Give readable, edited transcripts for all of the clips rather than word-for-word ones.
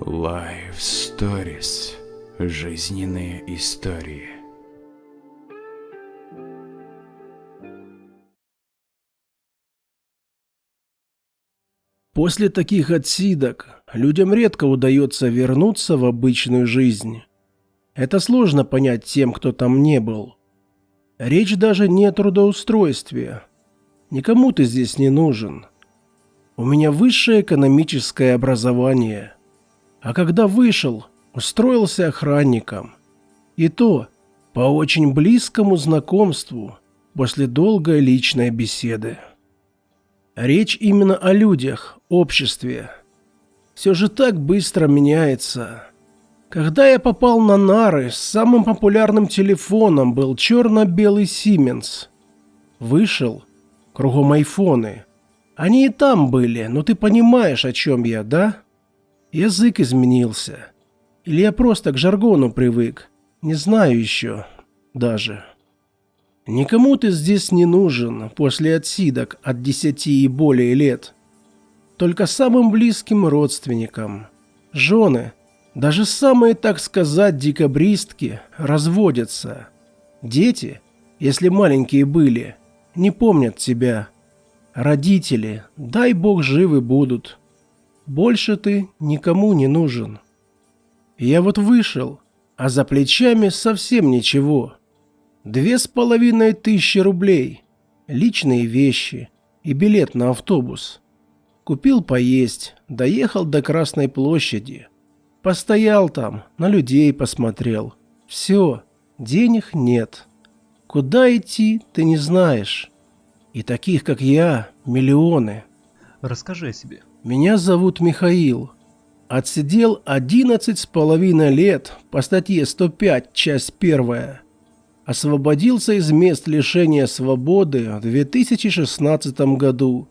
Life Stories. Жизненные истории. После таких отсидок людям редко удается вернуться в обычную жизнь. Это сложно понять тем, кто там не был. Речь даже не о трудоустройстве. Никому ты здесь не нужен. У меня высшее экономическое образование. А когда вышел, устроился охранником. И то по очень близкому знакомству после долгой личной беседы. Речь именно о людях, обществе. Все же так быстро меняется. Когда я попал на нары, самым популярным телефоном был черно-белый Siemens. Вышел, кругом айфоны. Они и там были, но ты понимаешь, о чем я, да? Язык изменился. Или я просто к жаргону привык. Не знаю еще даже. Никому ты здесь не нужен после отсидок от 10 и более лет. Только самым близким родственникам. Жены, даже самые, так сказать, декабристки, разводятся. Дети, если маленькие были, не помнят тебя. Родители, дай бог, живы будут. Больше ты никому не нужен. Я вот вышел, а за плечами совсем ничего. 2500 рублей, личные вещи и билет на автобус. Купил поесть, доехал до Красной площади. Постоял там, на людей посмотрел. Все, денег нет. Куда идти, ты не знаешь. И таких, как я, миллионы. Расскажи о себе. Меня зовут Михаил. Отсидел 11,5 лет по статье 105, часть 1. Освободился из мест лишения свободы в 2016 году.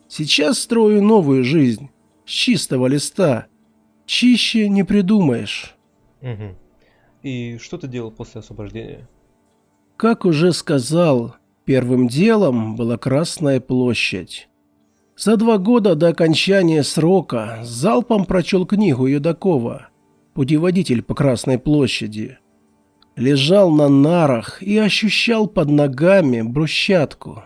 Сейчас строю новую жизнь, с чистого листа. Чище не придумаешь. Угу. И что ты делал после освобождения? Как уже сказал, первым делом была Красная площадь. За 2 года до окончания срока залпом прочел книгу Юдакова «Путеводитель по Красной площади». Лежал на нарах и ощущал под ногами брусчатку.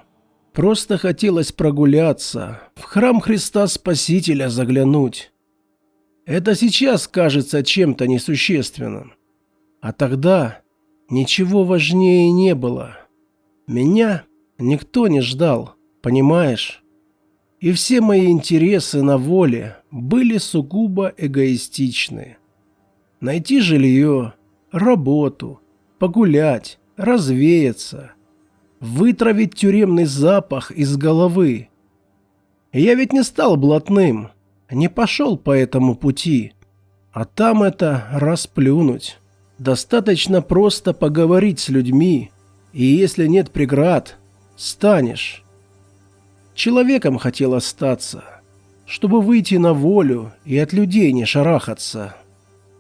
Просто хотелось прогуляться, в храм Христа Спасителя заглянуть. Это сейчас кажется чем-то несущественным. А тогда ничего важнее не было. Меня никто не ждал, понимаешь? И все мои интересы на воле были сугубо эгоистичны. Найти жилье, работу, погулять, развеяться, вытравить тюремный запах из головы. Я ведь не стал блатным, не пошел по этому пути, а там это расплюнуть. Достаточно просто поговорить с людьми, и если нет преград, станешь. Человеком хотел остаться, чтобы выйти на волю и от людей не шарахаться.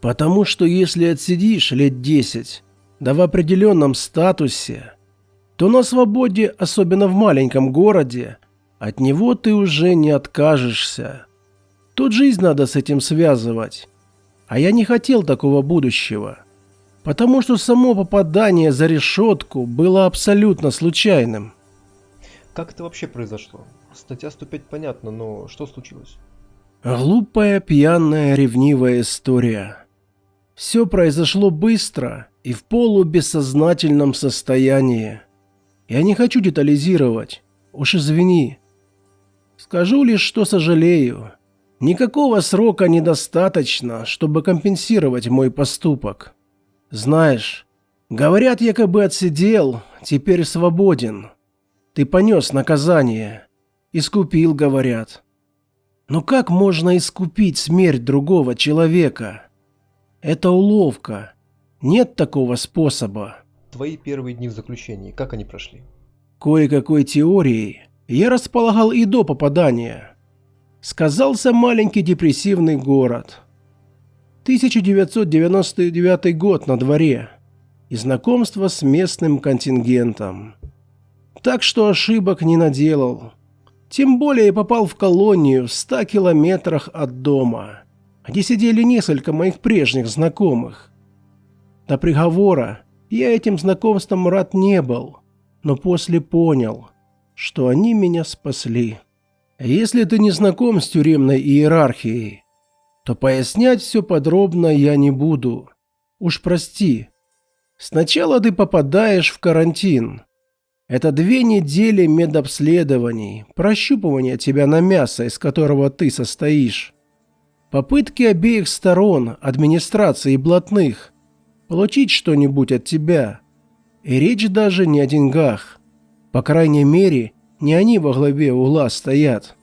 Потому что если отсидишь лет 10, да в определенном статусе, то на свободе, особенно в маленьком городе, от него ты уже не откажешься. Тут жизнь надо с этим связывать. А я не хотел такого будущего, потому что само попадание за решетку было абсолютно случайным. Как это вообще произошло? Статья 105 понятно, но что случилось? Глупая, пьяная, ревнивая история. Все произошло быстро и в полубессознательном состоянии. Я не хочу детализировать, уж извини. Скажу лишь, что сожалею. Никакого срока недостаточно, чтобы компенсировать мой поступок. Знаешь, говорят, якобы отсидел, теперь свободен. Ты понес наказание. Искупил, говорят. Но как можно искупить смерть другого человека? Это уловка. Нет такого способа. Твои первые дни в заключении, как они прошли? Кое-какой теорией я располагал и до попадания. Сказался маленький депрессивный город. 1999 год на дворе. И знакомство с местным контингентом. Так что ошибок не наделал. Тем более попал в колонию в 100 километрах от дома. где сидели несколько моих прежних знакомых. До приговора я этим знакомством рад не был, но после понял, что они меня спасли. Если ты не знаком с тюремной иерархией, то пояснять все подробно я не буду. Уж прости. Сначала ты попадаешь в карантин. Это 2 недели медобследований, прощупывания тебя на мясо, из которого ты состоишь. Попытки обеих сторон, администрации и блатных, получить что-нибудь от тебя. И речь даже не о деньгах. По крайней мере, не они во главе угла стоят.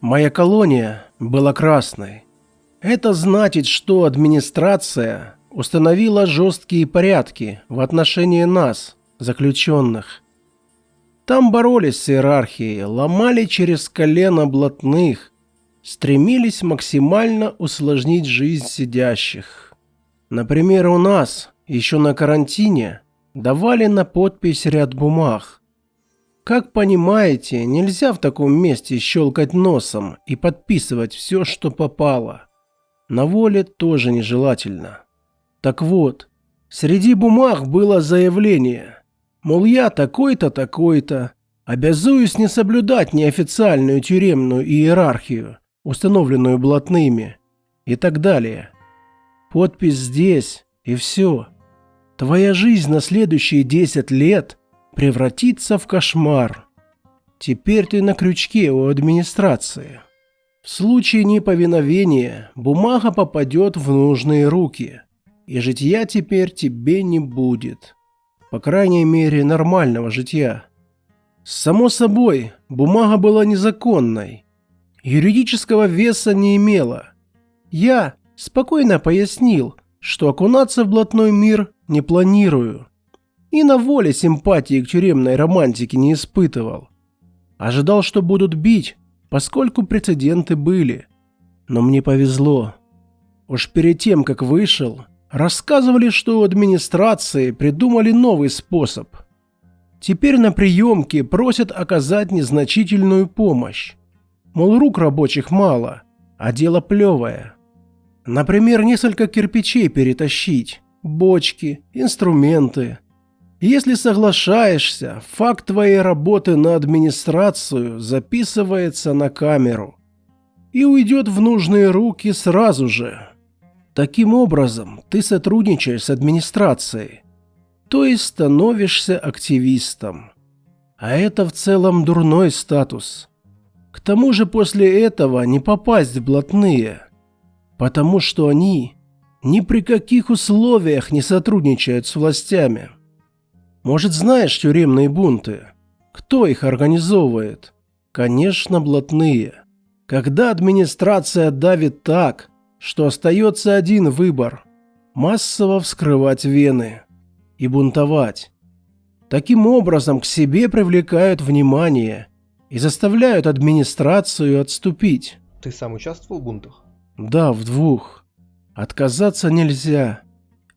Моя колония была красной. Это значит, что администрация установила жесткие порядки в отношении нас, заключенных. Там боролись с иерархией, ломали через колено блатных, стремились максимально усложнить жизнь сидящих. Например, у нас еще на карантине давали на подпись ряд бумаг. Как понимаете, нельзя в таком месте щелкать носом и подписывать все, что попало. На воле тоже нежелательно. Так вот, среди бумаг было заявление, мол, я такой-то, такой-то, обязуюсь не соблюдать неофициальную тюремную иерархию, установленную блатными, и так далее. Подпись здесь, и все. Твоя жизнь на следующие 10 лет превратится в кошмар. Теперь ты на крючке у администрации. В случае неповиновения бумага попадет в нужные руки, и житья теперь тебе не будет. По крайней мере, нормального житья. Само собой, бумага была незаконной. Юридического веса не имела. Я спокойно пояснил, что окунаться в блатной мир не планирую. И на воле симпатии к тюремной романтике не испытывал. Ожидал, что будут бить, поскольку прецеденты были. Но мне повезло. Уж перед тем, как вышел, рассказывали, что у администрации придумали новый способ. Теперь на приемке просят оказать незначительную помощь. Мол, рук рабочих мало, а дело плевое. Например, несколько кирпичей перетащить, бочки, инструменты. Если соглашаешься, факт твоей работы на администрацию записывается на камеру и уйдет в нужные руки сразу же. Таким образом, ты сотрудничаешь с администрацией, то есть становишься активистом. А это в целом дурной статус. К тому же после этого не попасть в блатные, потому что они ни при каких условиях не сотрудничают с властями. Может, знаешь тюремные бунты? Кто их организовывает? Конечно, блатные. Когда администрация давит так, что остается один выбор – массово вскрывать вены и бунтовать. Таким образом к себе привлекают внимание и заставляют администрацию отступить. Ты сам участвовал в бунтах? Да, в 2. Отказаться нельзя.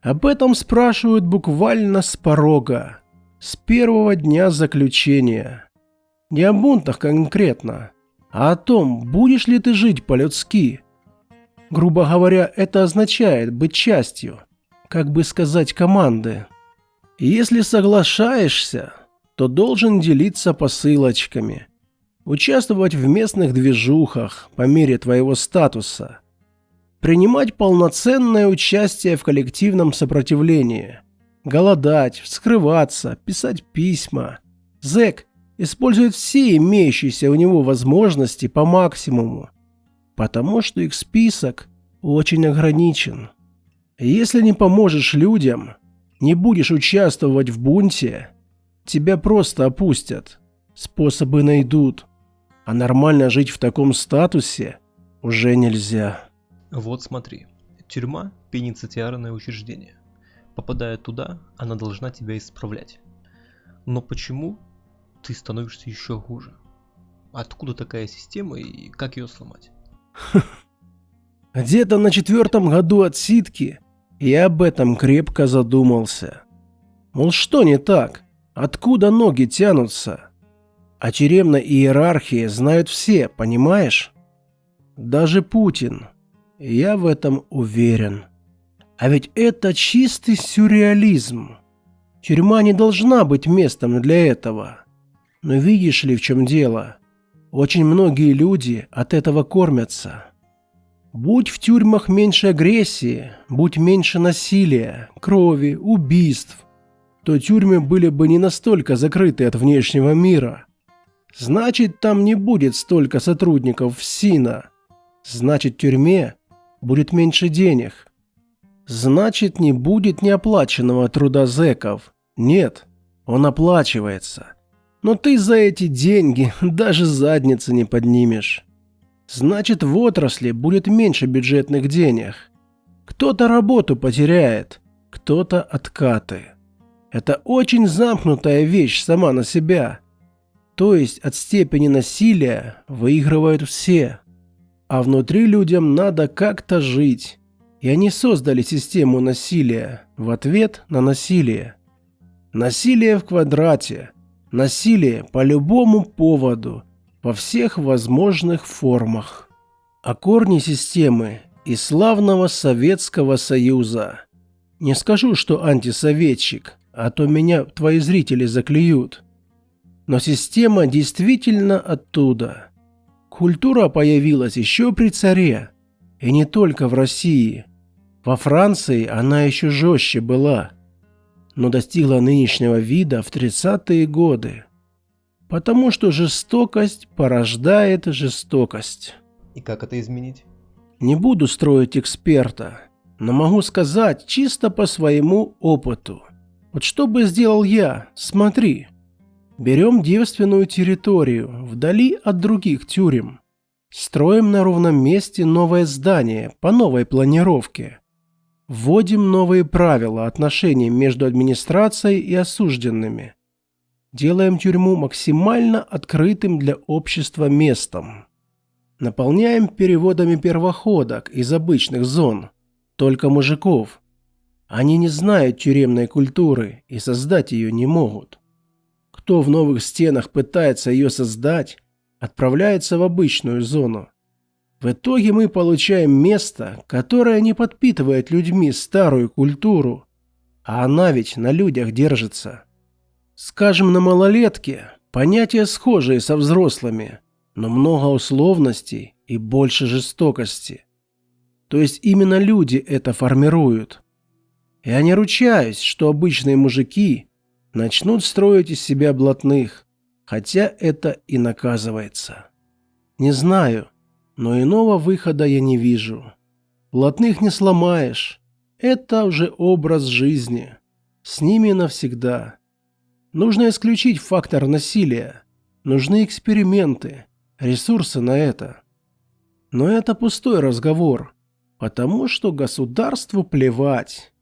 Об этом спрашивают буквально с порога, с первого дня заключения. Не о бунтах конкретно, а о том, будешь ли ты жить по-людски. Грубо говоря, это означает быть частью, как бы сказать, команды. Если соглашаешься, то должен делиться посылочками, участвовать в местных движухах по мере твоего статуса, принимать полноценное участие в коллективном сопротивлении, голодать, вскрываться, писать письма. Зэк использует все имеющиеся у него возможности по максимуму, потому что их список очень ограничен. Если не поможешь людям, не будешь участвовать в бунте, тебя просто опустят, способы найдут, а нормально жить в таком статусе уже нельзя. Вот смотри, тюрьма – пенитенциарное учреждение. Попадая туда, она должна тебя исправлять. Но почему ты становишься еще хуже? Откуда такая система и как ее сломать? Где-то на 4-м году отсидки я об этом крепко задумался. Мол, что не так? Откуда ноги тянутся? О тюремной иерархии знают все, понимаешь? Даже Путин. Я в этом уверен. А ведь это чистый сюрреализм. Тюрьма не должна быть местом для этого. Но видишь ли, в чем дело? Очень многие люди от этого кормятся. Будь в тюрьмах меньше агрессии, будь меньше насилия, крови, убийств, то тюрьмы были бы не настолько закрыты от внешнего мира. Значит, там не будет столько сотрудников ФСИНа. Значит, в тюрьме будет меньше денег. Значит, не будет неоплаченного труда зэков. Нет, он оплачивается. Но ты за эти деньги даже задницы не поднимешь. Значит, в отрасли будет меньше бюджетных денег. Кто-то работу потеряет, кто-то откаты. Это очень замкнутая вещь сама на себя. То есть от степени насилия выигрывают все. А внутри людям надо как-то жить. И они создали систему насилия в ответ на насилие. Насилие в квадрате. Насилие по любому поводу. Во всех возможных формах. А корни системы из славного Советского Союза. Не скажу, что антисоветчик, а то меня твои зрители заклюют. Но система действительно оттуда. Культура появилась еще при царе. И не только в России. Во Франции она еще жестче была. Но достигла нынешнего вида в 30-е годы. Потому что жестокость порождает жестокость. И как это изменить? Не буду строить эксперта, но могу сказать чисто по своему опыту. Вот что бы сделал я, смотри. Берем девственную территорию, вдали от других тюрем. Строим на ровном месте новое здание по новой планировке. Вводим новые правила отношений между администрацией и осужденными. Делаем тюрьму максимально открытым для общества местом. Наполняем переводами первоходок из обычных зон, только мужиков. Они не знают тюремной культуры и создать ее не могут. Кто в новых стенах пытается ее создать, отправляется в обычную зону. В итоге мы получаем место, которое не подпитывает людьми старую культуру, а она ведь на людях держится. Скажем, на малолетке понятия схожие со взрослыми, но много условностей и больше жестокости. То есть именно люди это формируют. Я не ручаюсь, что обычные мужики начнут строить из себя блатных, хотя это и наказывается. Не знаю, но иного выхода я не вижу. Блатных не сломаешь. Это уже образ жизни. С ними навсегда. Нужно исключить фактор насилия. Нужны эксперименты, ресурсы на это. Но это пустой разговор, потому что государству плевать.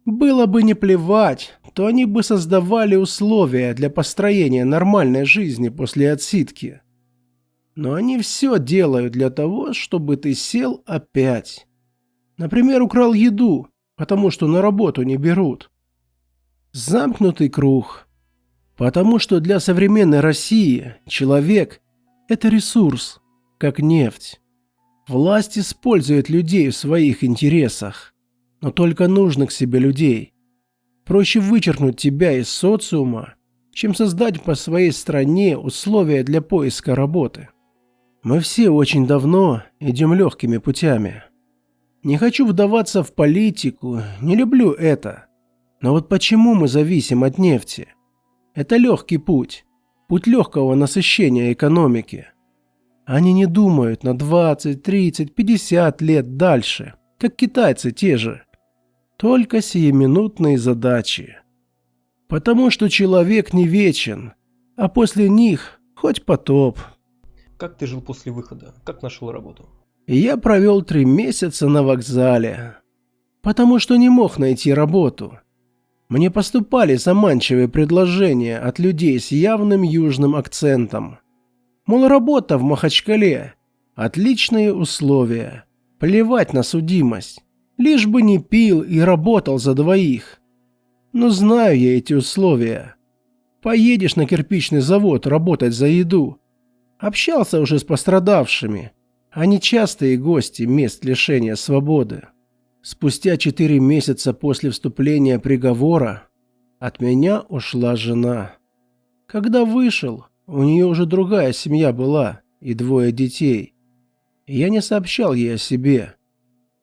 Было бы не плевать, то они бы создавали условия для построения нормальной жизни после отсидки. Но они все делают для того, чтобы ты сел опять. Например, украл еду, потому что на работу не берут. Замкнутый круг. Потому что для современной России человек – это ресурс, как нефть. Власть использует людей в своих интересах, но только нужных себе людей. Проще вычеркнуть тебя из социума, чем создать по своей стране условия для поиска работы. Мы все очень давно идем легкими путями. Не хочу вдаваться в политику, не люблю это. Но вот почему мы зависим от нефти? Это легкий путь, путь легкого насыщения экономики. Они не думают на 20, 30, 50 лет дальше, как китайцы те же. Только сиюминутные задачи. Потому что человек не вечен, а после них хоть потоп. Как ты жил после выхода? Как нашел работу? Я провел 3 месяца на вокзале, потому что не мог найти работу. Мне поступали заманчивые предложения от людей с явным южным акцентом. Мол, работа в Махачкале, отличные условия, плевать на судимость, лишь бы не пил и работал за двоих. Но знаю я эти условия. Поедешь на кирпичный завод работать за еду. Общался уже с пострадавшими. Они частые гости мест лишения свободы. Спустя 4 месяца после вступления приговора от меня ушла жена. Когда вышел, у нее уже другая семья была и 2 детей. Я не сообщал ей о себе.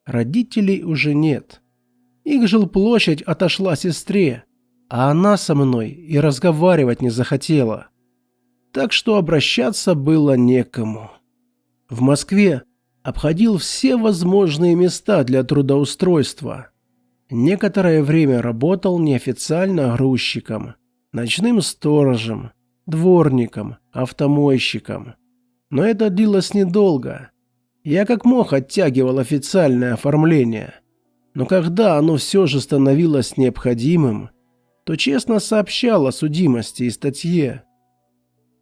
Родителей уже нет. Их жилплощадь отошла сестре, а она со мной и разговаривать не захотела. Так что обращаться было некому. В Москве обходил все возможные места для трудоустройства. Некоторое время работал неофициально грузчиком, ночным сторожем, дворником, автомойщиком. Но это длилось недолго. Я как мог оттягивал официальное оформление. Но когда оно все же становилось необходимым, то честно сообщал о судимости и статье.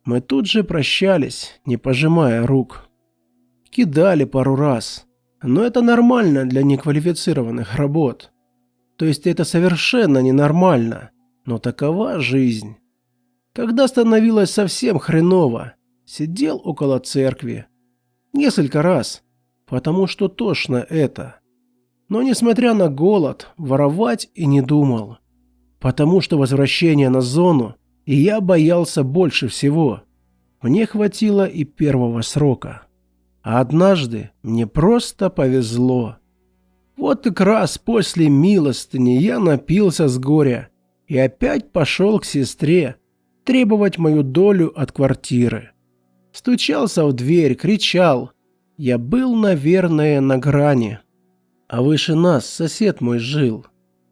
Мы тут же прощались, не пожимая рук. Кидали пару раз, но это нормально для неквалифицированных работ. То есть это совершенно ненормально, но такова жизнь. Когда становилось совсем хреново, сидел около церкви. Несколько раз, потому что тошно это. Но несмотря на голод, воровать и не думал. Потому что возвращение на зону и я боялся больше всего. Мне хватило и первого срока. А однажды мне просто повезло. Вот как раз после милостыни я напился с горя и опять пошел к сестре требовать мою долю от квартиры. Стучался в дверь, кричал. Я был, наверное, на грани. А выше нас сосед мой жил.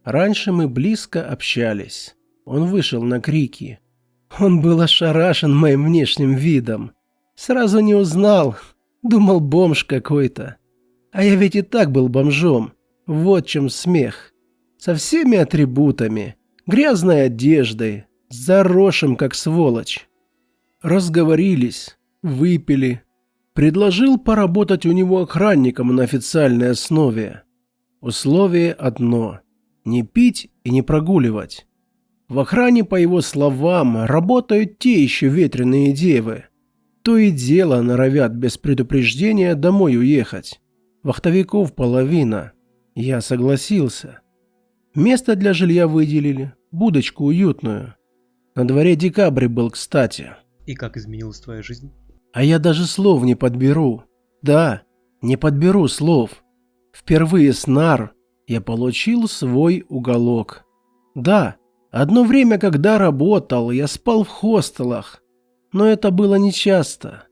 Раньше мы близко общались. Он вышел на крики. Он был ошарашен моим внешним видом. Сразу не узнал. Думал, бомж какой-то. А я ведь и так был бомжом. Вот в чем смех. Со всеми атрибутами. Грязной одеждой. Заросшим как сволочь. Разговорились. Выпили. Предложил поработать у него охранником на официальной основе. Условие одно. Не пить и не прогуливать. В охране, по его словам, работают те еще ветреные девы. То и дело норовят без предупреждения домой уехать. Вахтовиков половина. Я согласился. Место для жилья выделили. Будочку уютную. На дворе декабрь был, кстати. И как изменилась твоя жизнь? А я даже слов не подберу. Да, не подберу слов. Впервые с нар я получил свой уголок. Да, одно время, когда работал, я спал в хостелах. Но это было нечасто.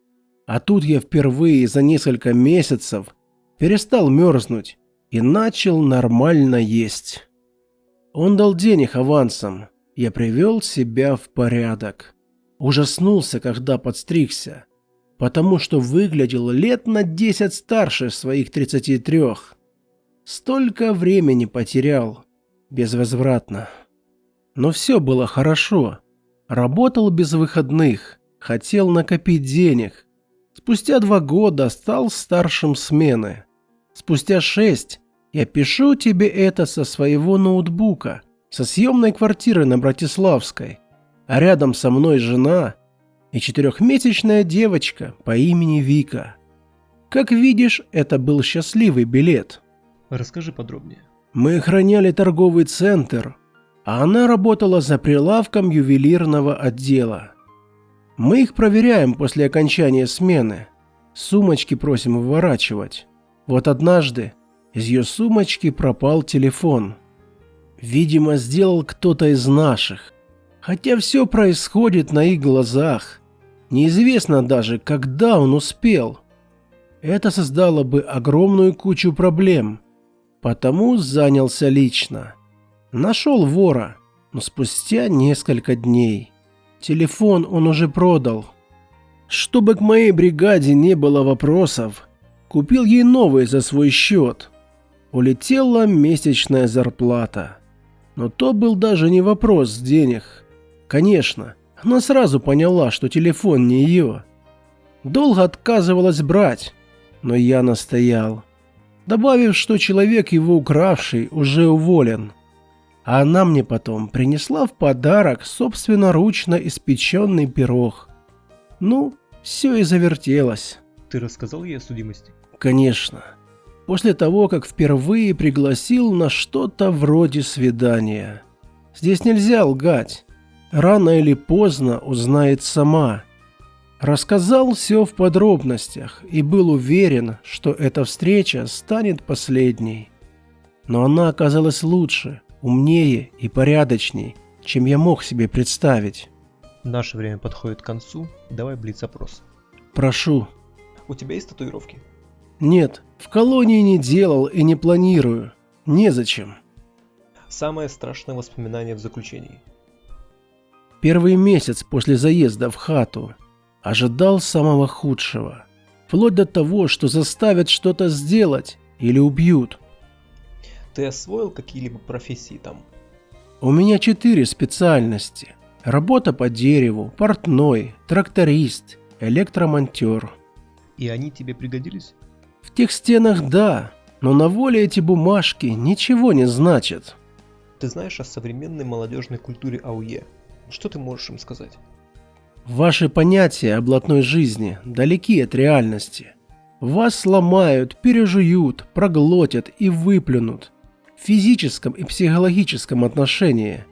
А тут я впервые за несколько месяцев перестал мерзнуть и начал нормально есть. Он дал денег авансом. Я привел себя в порядок. Ужаснулся, когда подстригся. Потому что выглядел лет на 10 старше своих 33. Столько времени потерял. Безвозвратно. Но все было хорошо. Работал без выходных. Хотел накопить денег. Спустя 2 года стал старшим смены. Спустя 6 я пишу тебе это со своего ноутбука, со съемной квартиры на Братиславской. А рядом со мной жена и 4-месячная девочка по имени Вика. Как видишь, это был счастливый билет. Расскажи подробнее. Мы охраняли торговый центр, а она работала за прилавком ювелирного отдела. Мы их проверяем после окончания смены. Сумочки просим выворачивать. Вот однажды из ее сумочки пропал телефон. Видимо, сделал кто-то из наших. Хотя все происходит на их глазах. Неизвестно даже, когда он успел. Это создало бы огромную кучу проблем. Потому занялся лично. Нашел вора, но спустя несколько дней. Телефон он уже продал. Чтобы к моей бригаде не было вопросов, купил ей новый за свой счет. Улетела месячная зарплата. Но то был даже не вопрос денег. Конечно, она сразу поняла, что телефон не ее. Долго отказывалась брать, но я настоял, добавив, что человек, его укравший, уже уволен. А она мне потом принесла в подарок собственноручно испеченный пирог. Ну, все и завертелось. Ты рассказал ей о судимости? Конечно. После того, как впервые пригласил на что-то вроде свидания. Здесь нельзя лгать. Рано или поздно узнает сама. Рассказал все в подробностях и был уверен, что эта встреча станет последней. Но она оказалась лучше, умнее и порядочней, чем я мог себе представить. Наше время подходит к концу, давай блиц-опрос. Прошу. У тебя есть татуировки? Нет, в колонии не делал и не планирую. Незачем. Самое страшное воспоминание в заключении. Первый месяц после заезда в хату ожидал самого худшего. Вплоть до того, что заставят что-то сделать или убьют. Ты освоил какие-либо профессии там? У меня 4 специальности. Работа по дереву, портной, тракторист, электромонтер. И они тебе пригодились? В тех стенах да, но на воле эти бумажки ничего не значат. Ты знаешь о современной молодежной культуре АУЕ? Что ты можешь им сказать? Ваши понятия о блатной жизни далеки от реальности. Вас сломают, пережуют, проглотят и выплюнут. В физическом и психологическом отношении.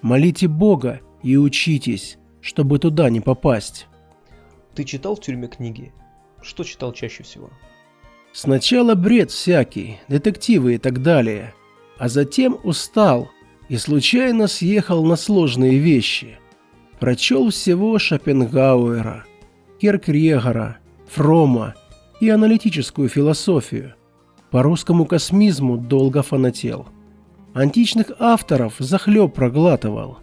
Молите Бога и учитесь, чтобы туда не попасть. Ты читал в тюрьме книги? Что читал чаще всего? Сначала бред всякий, детективы и так далее. А затем устал и случайно съехал на сложные вещи. Прочел всего Шопенгауэра, Киркегора, Фрома и аналитическую философию. По русскому космизму долго фанател. Античных авторов захлеб проглатывал.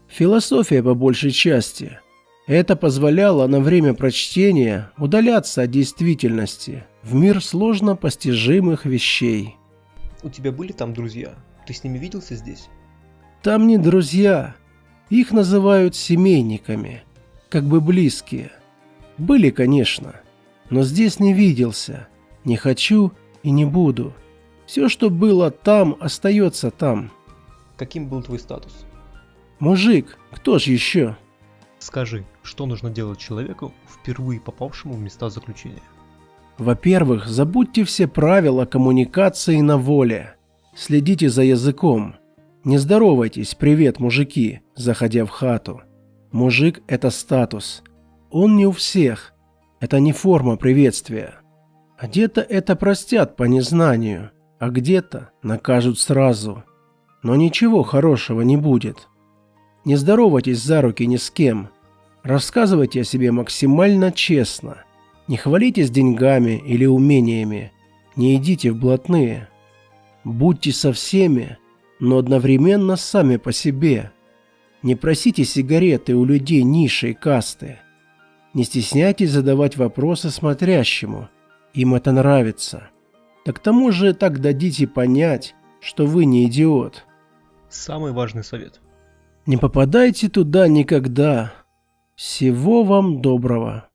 Философия по большей части. Это позволяло на время прочтения удаляться от действительности в мир сложно постижимых вещей. У тебя были там друзья? Ты с ними виделся здесь? Там не друзья. Их называют семейниками, как бы близкие. Были, конечно, но здесь не виделся. Не хочу и не буду. Все, что было там, остается там. Каким был твой статус? Мужик, кто ж еще? Скажи, что нужно делать человеку, впервые попавшему в места заключения? Во-первых, забудьте все правила коммуникации на воле. Следите за языком. Не здоровайтесь, привет, мужики, заходя в хату. Мужик – это статус. Он не у всех. Это не форма приветствия. Где-то это простят по незнанию, а где-то накажут сразу. Но ничего хорошего не будет. Не здоровайтесь за руки ни с кем. Рассказывайте о себе максимально честно. Не хвалитесь деньгами или умениями. Не идите в блатные. Будьте со всеми, но одновременно сами по себе. Не просите сигареты у людей низшей касты. Не стесняйтесь задавать вопросы смотрящему. Им это нравится. Так к тому же так дадите понять, что вы не идиот. Самый важный совет. Не попадайте туда никогда. Всего вам доброго.